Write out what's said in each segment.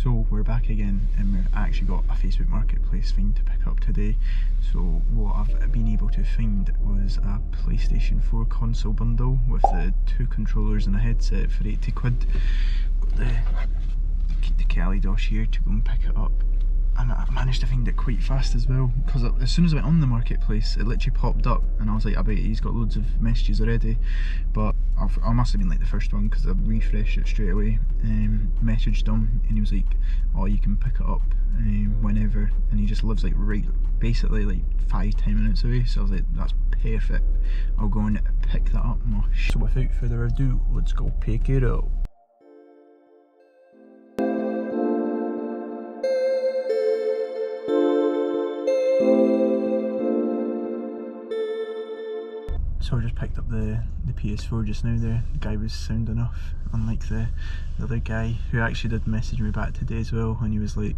So we're back again, and we've actually got a Facebook Marketplace thing to pick up today. So what I've been able to find was a PlayStation 4 console bundle with the 2 controllers and a headset for 80 quid. Got the Calidos here to go and pick it up. And I managed to find it quite fast as well, because as soon as I went on the marketplace it literally popped up and I was like, I bet he's got loads of messages already. But I must have been like the first one, because I refreshed it straight away, messaged him, and he was like, oh, you can pick it up whenever, and he just lives like basically like 5-10 minutes away. So I was like, that's perfect, I'll go and pick that up. So without further ado, let's go pick it up. So I just picked up the PS4 just now there. The guy was sound enough, unlike the other guy who actually did message me back today as well, and he was like,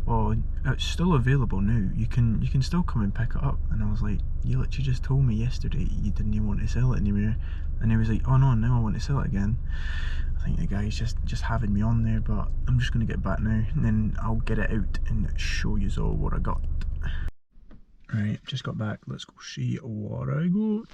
oh, it's still available now, you can still come and pick it up. And I was like, you literally just told me yesterday you didn't even want to sell it anymore. And he was like, oh no, now I want to sell it again. I think the guy's just having me on there, but I'm just going to get back now and then I'll get it out and show you all what I got. Right, just got back, let's go see what I got.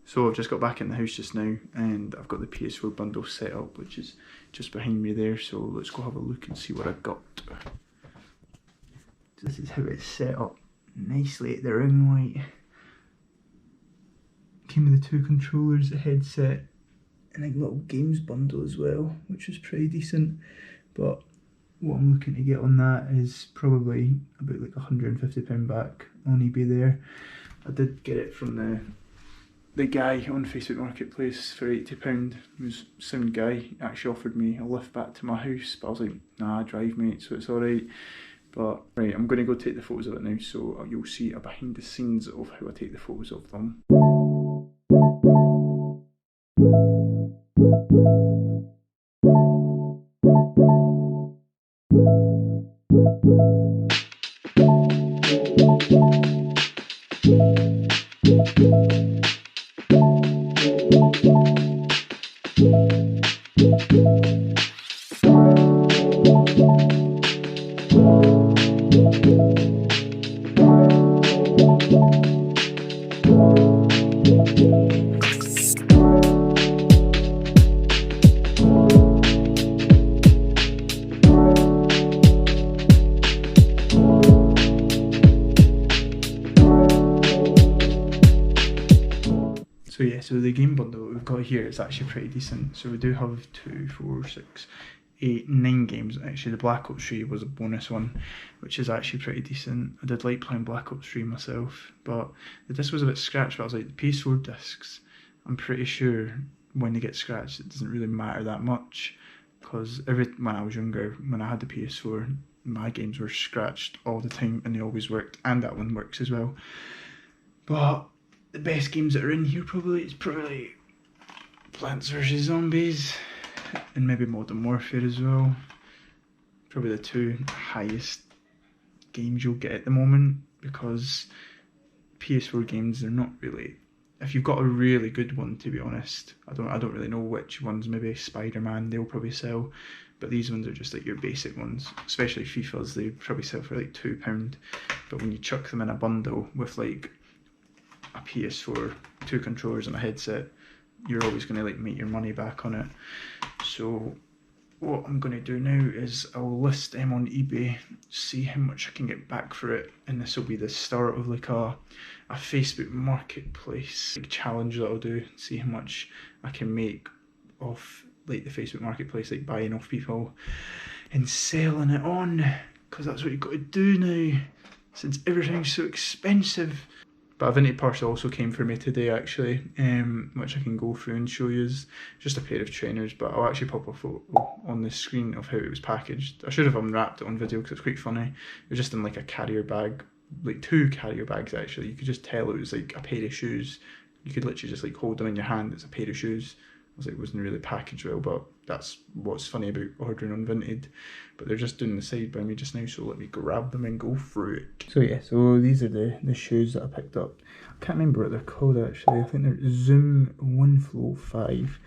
So I've just got back in the house just now, and I've got the PS4 bundle set up, which is just behind me there, so let's go have a look and see what I've got. This is how it's set up nicely at the ring light. Came with the 2 controllers, a headset, and a little games bundle as well, which was pretty decent. But what I'm looking to get on that is probably about like £150 back on eBay there. I did get it from the guy on Facebook Marketplace for £80. He was a sound guy. He actually offered me a lift back to my house, but I was like, nah, I drive, mate, so it's alright. But right, I'm going to go take the photos of it now, so you'll see a behind the scenes of how I take the photos of them. So yeah, so the game bundle that we've got here is actually pretty decent. So we do have 2, 4, 6, 8, 9 games. Actually the Black Ops 3 was a bonus one, which is actually pretty decent. I did like playing Black Ops 3 myself, but the disc was a bit scratched, but I was like, the PS4 discs, I'm pretty sure when they get scratched it doesn't really matter that much, because when I was younger, when I had the PS4, my games were scratched all the time and they always worked, and that one works as well. But the best games that are in here is probably Plants vs Zombies and maybe Modern Warfare as well. Probably the 2 highest games you'll get at the moment, because PS4 games are not really, if you've got a really good one, to be honest, I don't really know which ones. Maybe Spider-Man they'll probably sell, but these ones are just like your basic ones, especially FIFAs. They probably sell for like £2, but when you chuck them in a bundle with like a PS4, 2 controllers and a headset, you're always going to like make your money back on it. So what I'm going to do now is I'll list them on eBay, see how much I can get back for it, and this will be the start of like a Facebook Marketplace like challenge that I'll do, see how much I can make off like the Facebook Marketplace, like buying off people and selling it on, because that's what you've got to do now since everything's so expensive. But a vintage purse also came for me today actually, which I can go through and show you. Just a pair of trainers, but I'll actually pop a photo on the screen of how it was packaged. I should have unwrapped it on video because it's quite funny. It was just in like a carrier bag, like 2 carrier bags actually. You could just tell it was like a pair of shoes. You could literally just like hold them in your hand, it's a pair of shoes. I was like, it wasn't really packaged well, but that's what's funny about ordering on Vinted. But they're just doing the side by me just now, so let me grab them and go through it. So yeah, so these are the shoes that I picked up. I can't remember what they're called actually. I think they're Zoom One Flow 5.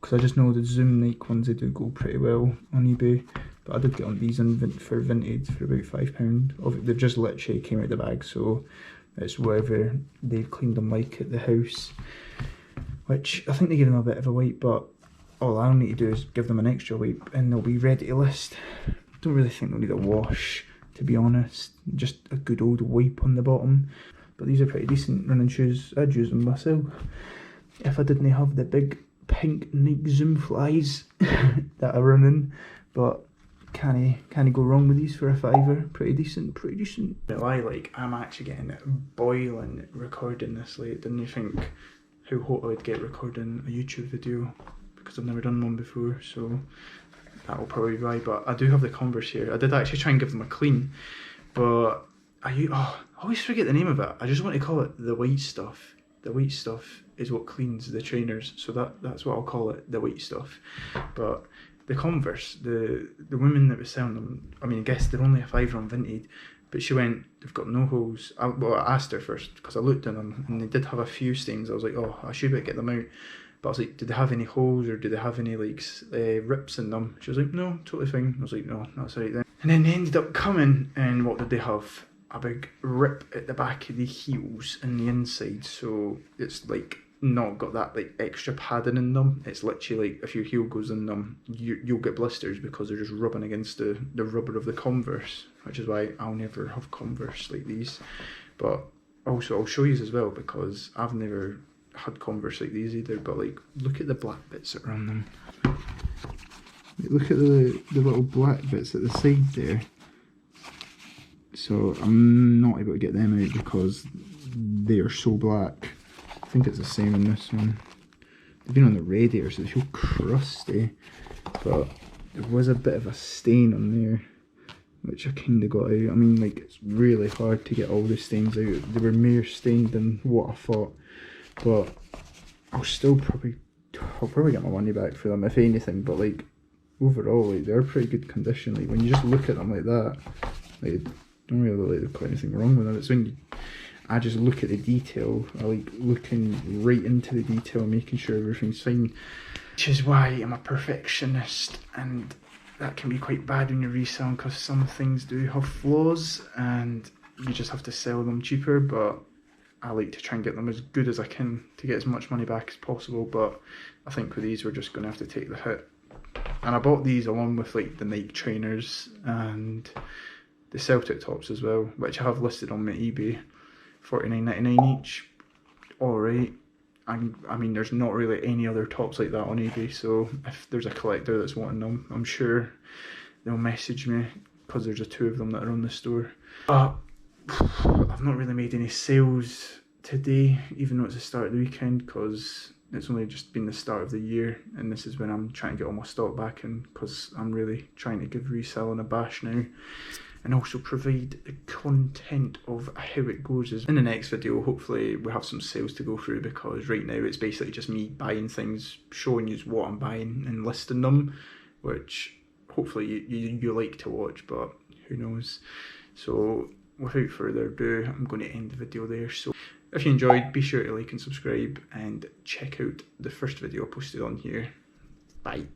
Because I just know the Zoom Nike ones, they do go pretty well on eBay. But I did get on these for Vinted for about £5. They've just literally came out of the bag, so it's whatever they've cleaned them like at the house. Which I think they give them a bit of a wipe, but all I'll need to do is give them an extra wipe and they'll be ready to list. Don't really think they'll need a wash, to be honest. Just a good old wipe on the bottom. But these are pretty decent running shoes. I'd use them myself if I didn't have the big pink Nike Zoom flies that I run in. But can't go wrong with these for a £5. Pretty decent. But I'm actually getting boiling recording this late. Didn't you think how hot I would get recording a YouTube video? Because I've never done one before, so that'll probably be why. But I do have the Converse here. I did actually try and give them a clean, but I always forget the name of it. I just want to call it the white stuff. The white stuff is what cleans the trainers, so that's what I'll call it, the white stuff. But the Converse, the woman that was selling them, I mean, I guess they're only a £5 on Vinted, but she went, they've got no holes. I asked her first, because I looked in them, and they did have a few stains. I was like, oh, I should better get them out. But I was like, did they have any holes, or do they have any rips in them? She was like, no, totally fine. I was like, no, that's right then. And then they ended up coming, and what did they have? A big rip at the back of the heels and the inside, so it's like not got that like extra padding in them. It's literally like if your heel goes in them, you'll get blisters because they're just rubbing against the rubber of the Converse, which is why I'll never have Converse like these. But also I'll show you as well, because I've never had Converse like these either. But like, look at the black bits that are on them. Look at the little black bits at the side there. So I'm not able to get them out because they are so black. I think it's the same in this one. They've been on the radiator, so they feel crusty. But there was a bit of a stain on there, which I kind of got out. I mean, like, it's really hard to get all the stains out. They were more stained than what I thought. But I'll probably get my money back for them, if anything. But like, overall, like, they're pretty good condition. Like, when you just look at them like that, like, don't really look like they've got anything wrong with them. It's when I just look at the detail. I like looking right into the detail, making sure everything's fine. Which is why I'm a perfectionist, and that can be quite bad when you're reselling, because some things do have flaws and you just have to sell them cheaper. But I like to try and get them as good as I can to get as much money back as possible. But I think with these we're just going to have to take the hit. And I bought these along with like the Nike trainers and the Celtic tops as well, which I have listed on my eBay, $49.99 each. Alright. I mean, there's not really any other tops like that on eBay, so if there's a collector that's wanting them, I'm sure they'll message me, because there's 2 of them that are on the store. But I've not really made any sales today, even though it's the start of the weekend, because it's only just been the start of the year, and this is when I'm trying to get all my stock back in, because I'm really trying to give reselling a bash now, and also provide the content of how it goes. In the next video, hopefully we'll have some sales to go through, because right now it's basically just me buying things, showing you what I'm buying and listing them, which hopefully you like to watch, but who knows. So without further ado, I'm going to end the video there. So if you enjoyed, be sure to like and subscribe, and check out the first video I posted on here. Bye.